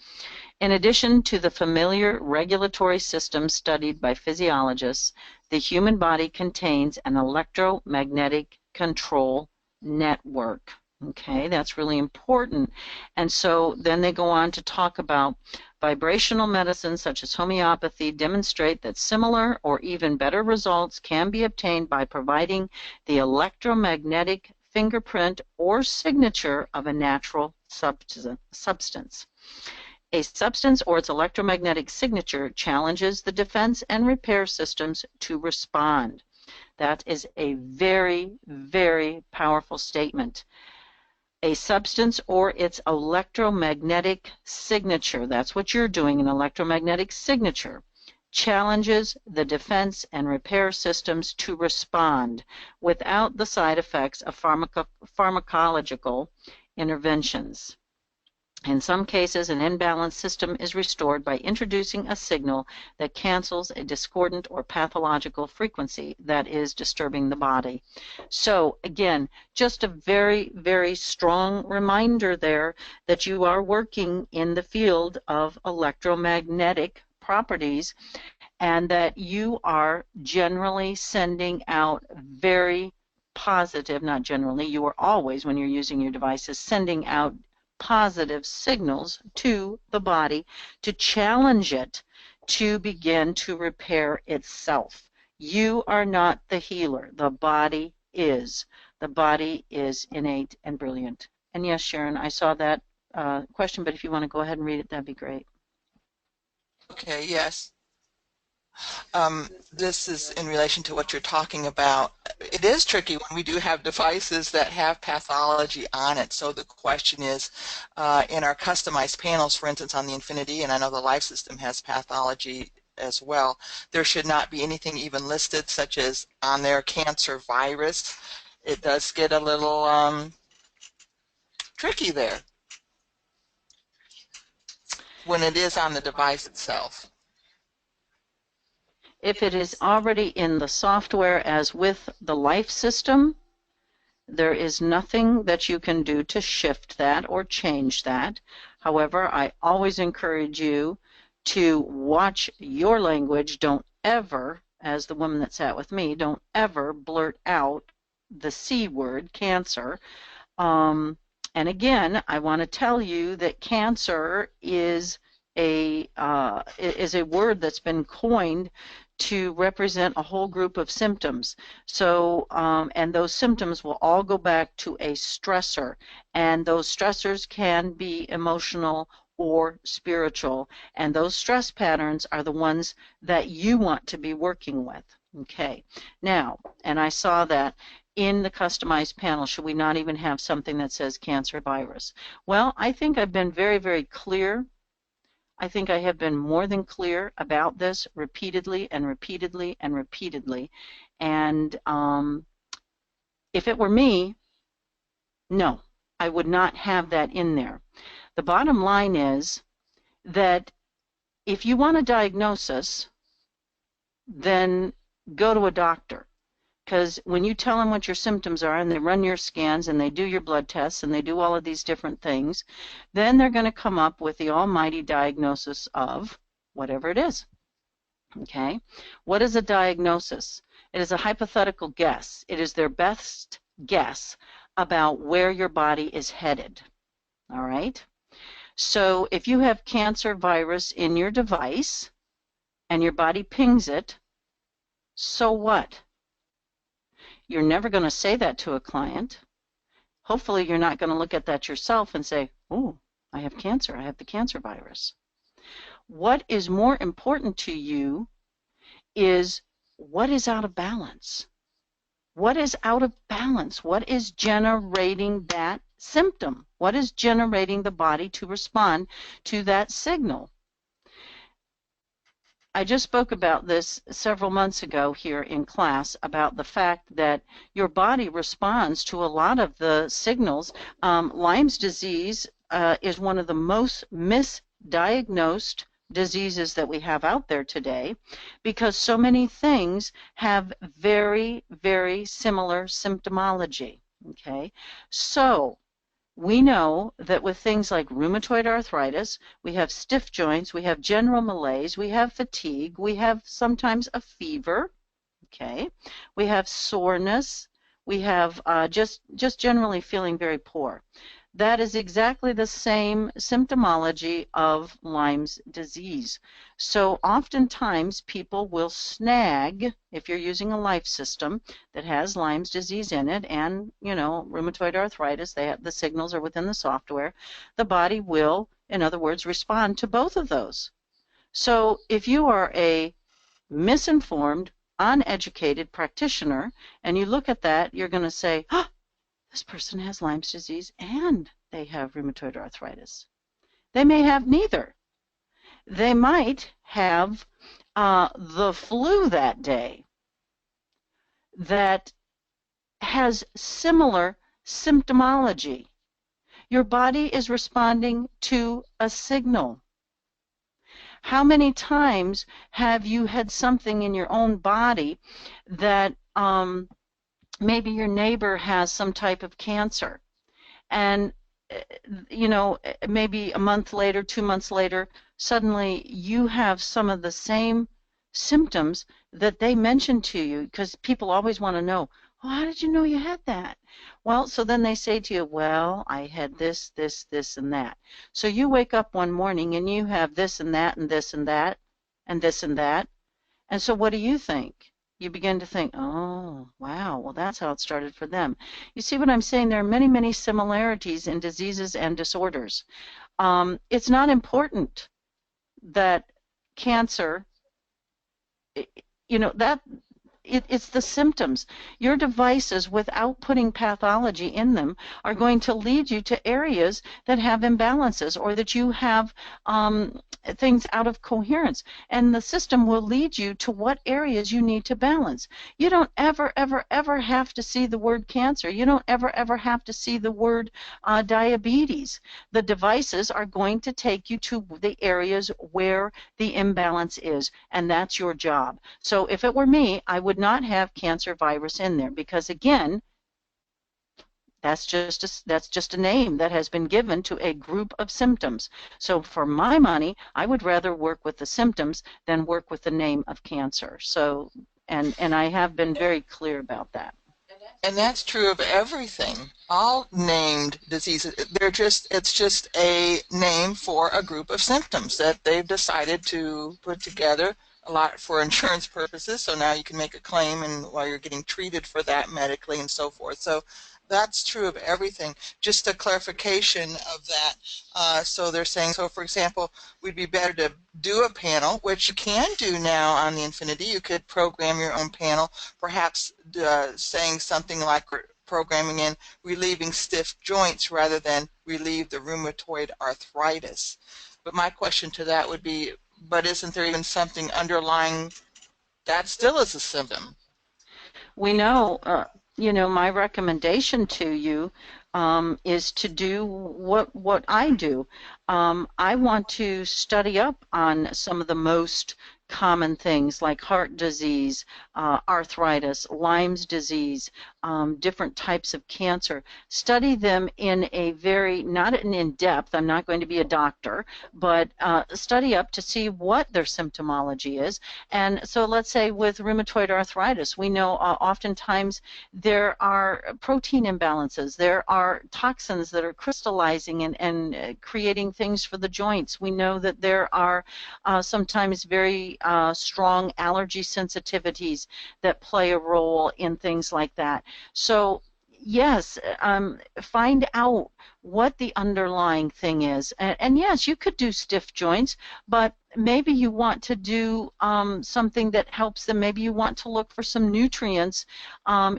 In addition to the familiar regulatory system studied by physiologists, the human body contains an electromagnetic control network. Okay, that's really important. And so then they go on to talk about vibrational medicines such as homeopathy demonstrate that similar or even better results can be obtained by providing the electromagnetic fingerprint or signature of a natural substance. A substance or its electromagnetic signature challenges the defense and repair systems to respond. That is a very, very powerful statement. A substance or its electromagnetic signature, that's what you're doing, an electromagnetic signature, challenges the defense and repair systems to respond without the side effects of pharmacological interventions. In some cases, an imbalanced system is restored by introducing a signal that cancels a discordant or pathological frequency that is disturbing the body. So again, just a very, very strong reminder there that you are working in the field of electromagnetic properties and that you are generally sending out very positive, not generally, you are always, when you're using your devices, sending out positive signals to the body to challenge it to begin to repair itself. You are not the healer. The body is. The body is innate and brilliant. And yes, Sharron, I saw that question, but if you want to go ahead and read it, that'd be great. Okay, yes. This is in relation to what you're talking about. It is tricky when we do have devices that have pathology on it. So the question is, in our customized panels, for instance, on the Infinity, and I know the Life System has pathology as well, there should not be anything even listed, such as on their cancer virus. It does get a little tricky there when it is on the device itself. If it is already in the software as with the Life System, there is nothing that you can do to shift that or change that. However, I always encourage you to watch your language. Don't ever, as the woman that sat with me, don't ever blurt out the C word, cancer. And again, I want to tell you that cancer is is a word that's been coined to represent a whole group of symptoms. So, and those symptoms will all go back to a stressor, and those stressors can be emotional or spiritual, and those stress patterns are the ones that you want to be working with. Okay, now, and I saw that in the customized panel, should we not even have something that says cancer virus? Well, I think I've been very, very clear. I think I have been more than clear about this repeatedly and repeatedly and repeatedly. And if it were me, no, I would not have that in there. The bottom line is that if you want a diagnosis, then go to a doctor. Because when you tell them what your symptoms are and they run your scans and they do your blood tests and they do all of these different things, then they're going to come up with the almighty diagnosis of whatever it is. Okay? What is a diagnosis? It is a hypothetical guess. It is their best guess about where your body is headed. All right? So if you have cancer virus in your device and your body pings it, so what? You're never going to say that to a client. Hopefully you're not going to look at that yourself and say, oh, I have cancer, I have the cancer virus. What is more important to you is what is out of balance? What is out of balance? What is generating that symptom? What is generating the body to respond to that signal? I just spoke about this several months ago here in class about the fact that your body responds to a lot of the signals. Lyme's disease is one of the most misdiagnosed diseases that we have out there today because so many things have very, very similar symptomology. Okay, so we know that with things like rheumatoid arthritis, we have stiff joints, we have general malaise, we have fatigue, we have sometimes a fever, okay? We have soreness, we have just generally feeling very poor. That is exactly the same symptomology of Lyme's disease. So oftentimes people will snag, if you're using a life system that has Lyme's disease in it and, you know, rheumatoid arthritis, the signals are within the software, the body will, in other words, respond to both of those. So if you are a misinformed, uneducated practitioner and you look at that, you're going to say, oh, this person has Lyme's disease and they have rheumatoid arthritis. They may have neither. They might have the flu that day that has similar symptomology. Your body is responding to a signal. How many times have you had something in your own body that maybe your neighbor has some type of cancer, and you know, maybe a month later, 2 months later, suddenly you have some of the same symptoms that they mentioned to you, because people always want to know, oh, how did you know you had that? Well, so then they say to you, well, I had this, this, this, and that. So you wake up one morning and you have this and that and this and that and this and that. And so what do you think? You begin to think, oh, wow, well, that's how it started for them. You see what I'm saying? There are many, many similarities in diseases and disorders. It's not important that cancer, you know, it's the symptoms. Your devices, without putting pathology in them, are going to lead you to areas that have imbalances or that you have things out of coherence. And the system will lead you to what areas you need to balance. You don't ever, ever, ever have to see the word cancer. You don't ever, ever have to see the word diabetes. The devices are going to take you to the areas where the imbalance is, and that's your job. So if it were me, I would not have cancer virus in there because, again, that's just a name that has been given to a group of symptoms. So for my money, I would rather work with the symptoms than work with the name of cancer. So, and I have been very clear about that. And that's true of everything. All named diseases, it's just a name for a group of symptoms that they've decided to put together a lot for insurance purposes. So now you can make a claim and while you're getting treated for that medically and so forth. So that's true of everything. Just a clarification of that. So they're saying, so for example, we'd be better to do a panel, which you can do now on the Infinity. You could program your own panel, perhaps saying something like programming in relieving stiff joints rather than relieve the rheumatoid arthritis. But my question to that would be, but isn't there even something underlying that still is a symptom? We know, my recommendation to you is to do what I do. I want to study up on some of the most common things like heart disease, arthritis, Lyme's disease, different types of cancer. Study them in a very, not an in-depth, I'm not going to be a doctor, but study up to see what their symptomology is. And so let's say with rheumatoid arthritis, we know oftentimes there are protein imbalances, there are toxins that are crystallizing and creating things for the joints. We know that there are sometimes very strong allergy sensitivities that play a role in things like that. So yes, find out what the underlying thing is. And yes, you could do stiff joints, but maybe you want to do something that helps them. Maybe you want to look for some nutrients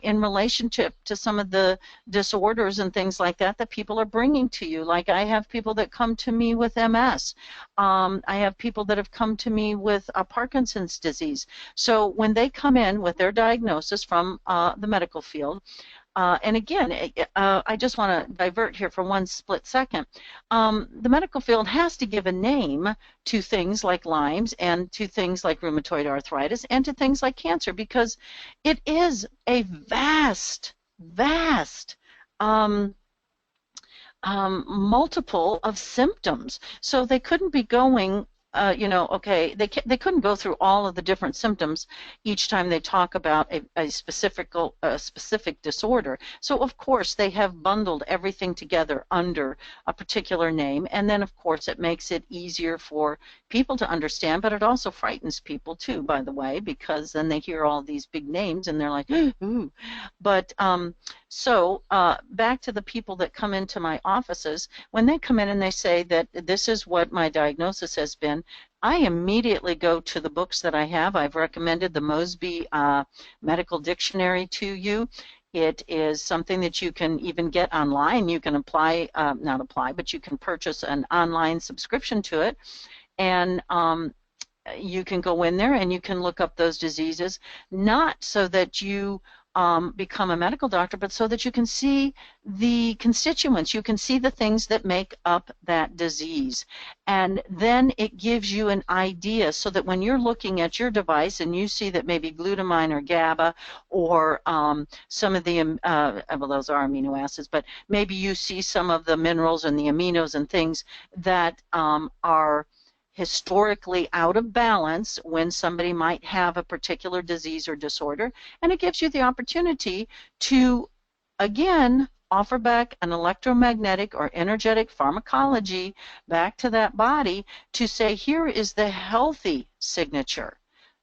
in relationship to some of the disorders and things like that that people are bringing to you. Like I have people that come to me with MS. I have people that have come to me with Parkinson's disease. So when they come in with their diagnosis from the medical field, and again, I just want to divert here for one split second. The medical field has to give a name to things like Lyme's and to things like rheumatoid arthritis and to things like cancer because it is a vast, vast multiple of symptoms. So they couldn't be going okay, they couldn't go through all of the different symptoms each time they talk about a specific disorder. So of course they have bundled everything together under a particular name, and then of course it makes it easier for people to understand, but it also frightens people too, by the way, because then they hear all these big names and they're like, ooh. But so back to the people that come into my offices, when they come in and they say that this is what my diagnosis has been, I immediately go to the books that I have. I've recommended the Mosby Medical Dictionary to you. It is something that you can even get online. You can apply, not apply, but you can purchase an online subscription to it. And you can go in there and you can look up those diseases, not so that you become a medical doctor, but so that you can see the constituents, you can see the things that make up that disease. And then it gives you an idea so that when you're looking at your device and you see that maybe glutamine or GABA or some of the, well, those are amino acids, but maybe you see some of the minerals and the aminos and things that are historically out of balance when somebody might have a particular disease or disorder, and it gives you the opportunity to, again, offer back an electromagnetic or energetic pharmacology back to that body to say, here is the healthy signature.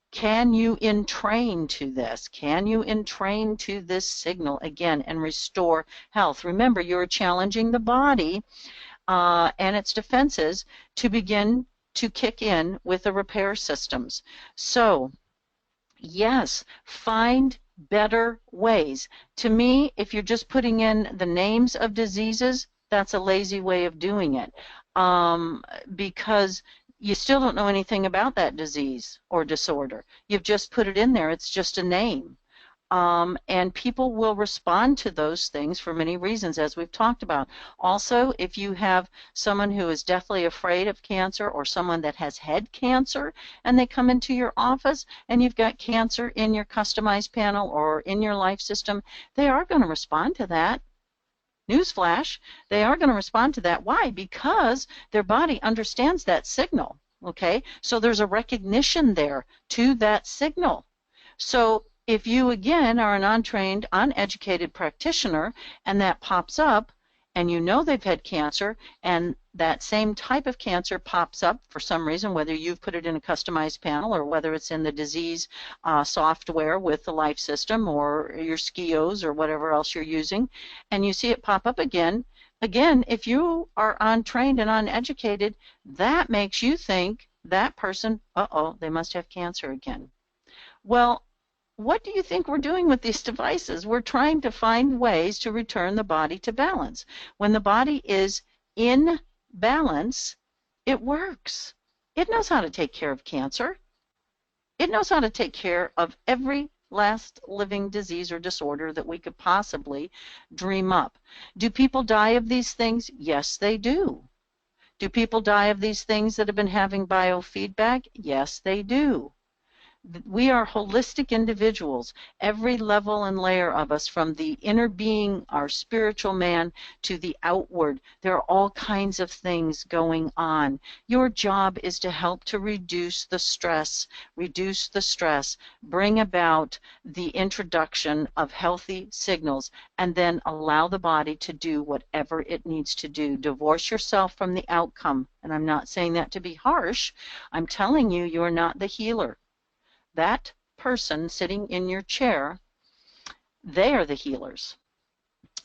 Can you entrain to this? Can you entrain to this signal again and restore health? Remember, you're challenging the body and its defenses to begin to kick in with the repair systems. So, yes, find better ways. To me, if you're just putting in the names of diseases, that's a lazy way of doing it because you still don't know anything about that disease or disorder. You've just put it in there. It's just a name. And people will respond to those things for many reasons, as we've talked about. Also, if you have someone who is deathly afraid of cancer or someone that has had cancer and they come into your office and you've got cancer in your customized panel or in your life system, they are going to respond to that. Newsflash, they are going to respond to that. Why? Because their body understands that signal, okay? So there's a recognition there to that signal. So If you, again, are an untrained, uneducated practitioner and that pops up and you know they've had cancer and that same type of cancer pops up for some reason, whether you've put it in a customized panel or whether it's in the disease software with the Life System or your SKIOs or whatever else you're using, and you see it pop up again, if you are untrained and uneducated, that makes you think that person, uh-oh, they must have cancer again. Well, what do you think we're doing with these devices? We're trying to find ways to return the body to balance. When the body is in balance, it works. It knows how to take care of cancer. It knows how to take care of every last living disease or disorder that we could possibly dream up. Do people die of these things? Yes, they do. Do people die of these things that have been having biofeedback? Yes, they do. We are holistic individuals, every level and layer of us, from the inner being, our spiritual man, to the outward. There are all kinds of things going on. Your job is to help to reduce the stress, bring about the introduction of healthy signals, and then allow the body to do whatever it needs to do. Divorce yourself from the outcome. And I'm not saying that to be harsh. I'm telling you, you're not the healer. That person sitting in your chair, they are the healers.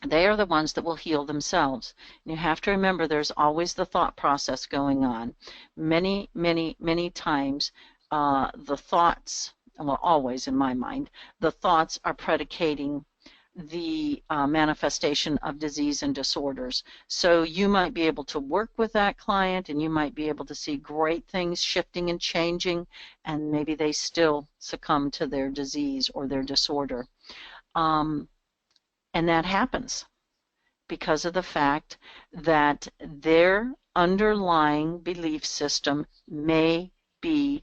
They are the ones that will heal themselves. And you have to remember there's always the thought process going on. Many, many, many times the thoughts, well, always in my mind, the thoughts are predicating the manifestation of disease and disorders. So you might be able to work with that client and you might be able to see great things shifting and changing, and maybe they still succumb to their disease or their disorder. And that happens because of the fact that their underlying belief system may be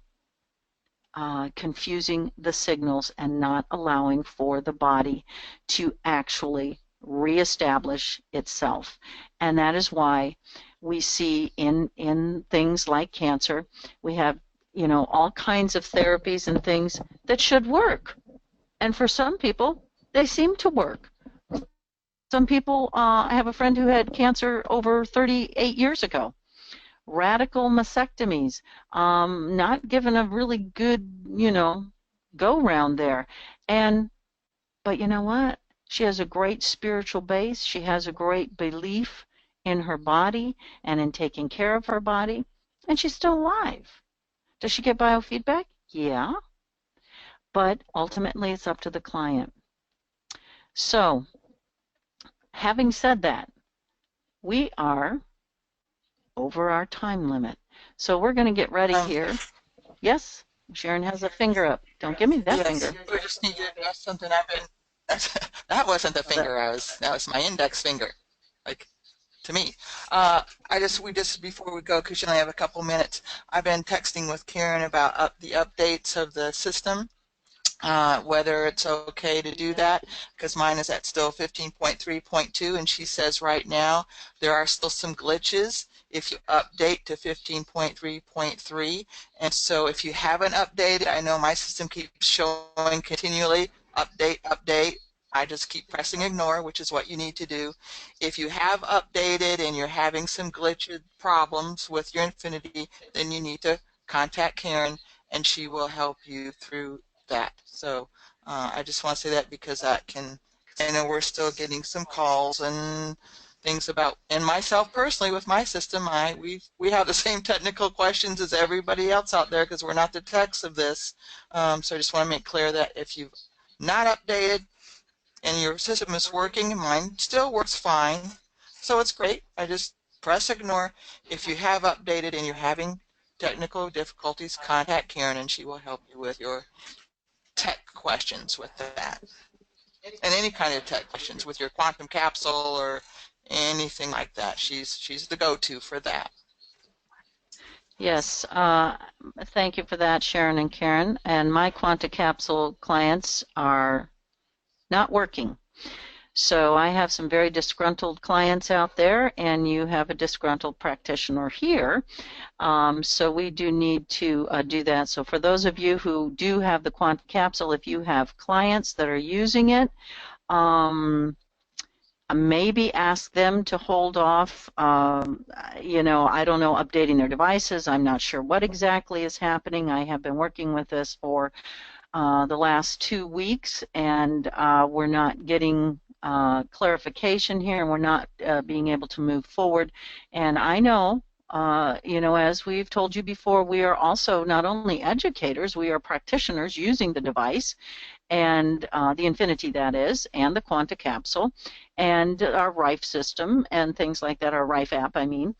confusing the signals and not allowing for the body to actually reestablish itself. And that is why we see in things like cancer, we have, you know, all kinds of therapies and things that should work. And for some people, they seem to work. Some people, I have a friend who had cancer over 38 years ago. Radical mastectomies, not given a really good, you know, go round there. But you know what? She has a great spiritual base. She has a great belief in her body and in taking care of her body, and she's still alive. Does she get biofeedback? Yeah. But ultimately, it's up to the client. So, having said that, we are over our time limit. So we're going to get ready here. Yes? Sharron has a finger up. Don't give me that finger. We just need to address something that wasn't the finger that was my index finger. Like, to me. We just, before we go, because you only have a couple minutes, I've been texting with Karen about the updates of the system. Whether it's okay to do that, because mine is at still 15.3.2, and she says right now there are still some glitches if you update to 15.3.3. And so if you haven't updated, I know my system keeps showing continually, update. I just keep pressing ignore, which is what you need to do. If you have updated and you're having some glitched problems with your Infinity, then you need to contact Karen and she will help you through that. So I just want to say that because that can, I know we're still getting some calls and things about, and myself personally with my system, we have the same technical questions as everybody else out there because we're not the techs of this. So I just want to make clear that if you've not updated and your system is working, mine still works fine, so it's great. I just press ignore. If you have updated and you're having technical difficulties, contact Karen and she will help you with your tech questions with that. And any kind of tech questions with your quantum capsule or anything like that. She's the go-to for that. Yes, thank you for that, Sharron and Karen. And my quantum capsule clients are not working. So I have some very disgruntled clients out there, and you have a disgruntled practitioner here. So we do need to do that. So for those of you who do have the quantum capsule, if you have clients that are using it, maybe ask them to hold off, you know, I don't know, updating their devices. I'm not sure what exactly is happening. I have been working with this for the last 2 weeks, and we're not getting clarification here, and we're not being able to move forward. And I know, you know, as we've told you before, we are also not only educators, we are practitioners using the device, and the Infinity, that is, and the Quanta Capsule, and our Rife system, and things like that, our Rife app, I mean.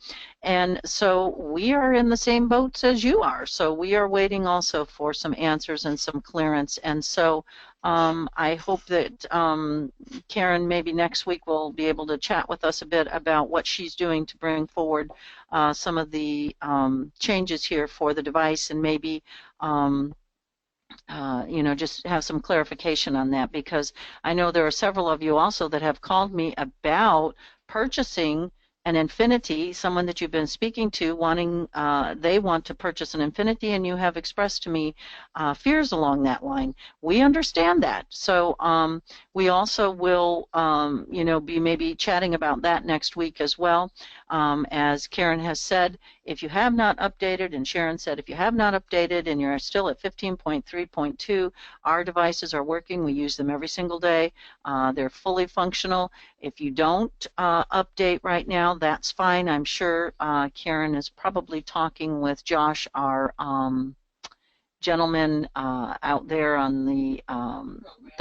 And so we are in the same boats as you are. So we are waiting also for some answers and some clearance. And so I hope that Karen maybe next week will be able to chat with us a bit about what she's doing to bring forward some of the changes here for the device, and maybe you know, just have some clarification on that, because I know there are several of you also that have called me about purchasing an Infinity, someone that you've been speaking to wanting, they want to purchase an Infinity, and you have expressed to me fears along that line. We understand that. So we also will, you know, be maybe chatting about that next week as well. As Karen has said, if you have not updated, and Sharron said, if you have not updated and you're still at 15.3.2, our devices are working. We use them every single day. They're fully functional. If you don't update right now, that's fine. I'm sure Karen is probably talking with Josh, our gentleman out there on the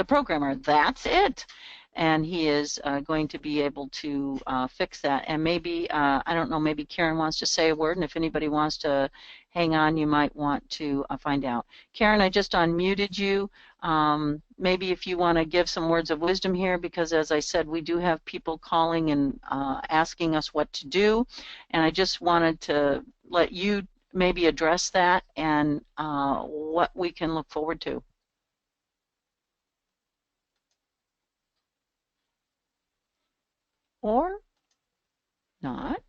programmer. That's it. And he is going to be able to fix that. And maybe, I don't know, maybe Karen wants to say a word, and if anybody wants to hang on, you might want to find out. Karen, I just unmuted you. Maybe if you want to give some words of wisdom here, because as I said, we do have people calling and asking us what to do, and I just wanted to let you maybe address that and what we can look forward to. Or not.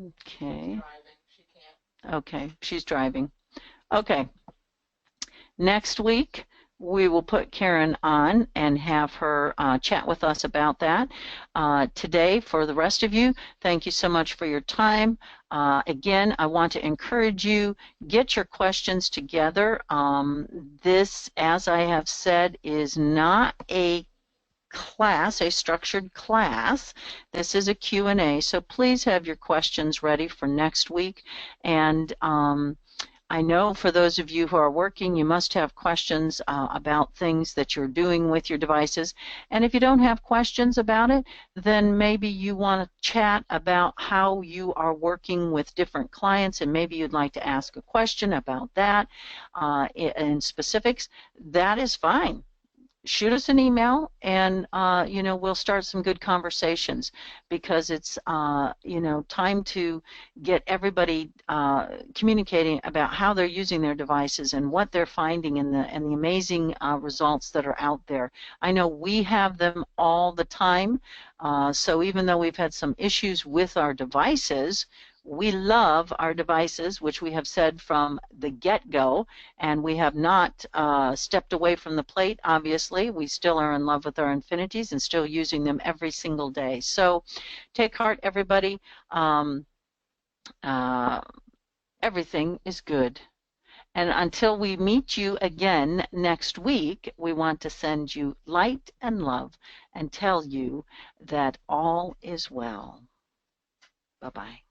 Okay. Okay, she's driving. Okay. Next week, we will put Karen on and have her chat with us about that. Today, for the rest of you, thank you so much for your time. Again, I want to encourage you, get your questions together. This, as I have said, is not a class, a structured class. This is a Q&A, so please have your questions ready for next week. And I know for those of you who are working, you must have questions about things that you're doing with your devices. And if you don't have questions about it, then maybe you want to chat about how you are working with different clients, and maybe you'd like to ask a question about that in specifics. That is fine. Shoot us an email, and you know, we'll start some good conversations, because it's you know, time to get everybody communicating about how they're using their devices and what they're finding, and the amazing results that are out there. I know we have them all the time, so even though we've had some issues with our devices, we love our devices, which we have said from the get-go, and we have not stepped away from the plate, obviously. We still are in love with our Infinities and still using them every single day. So take heart, everybody. Everything is good. And until we meet you again next week, we want to send you light and love and tell you that all is well. Bye-bye.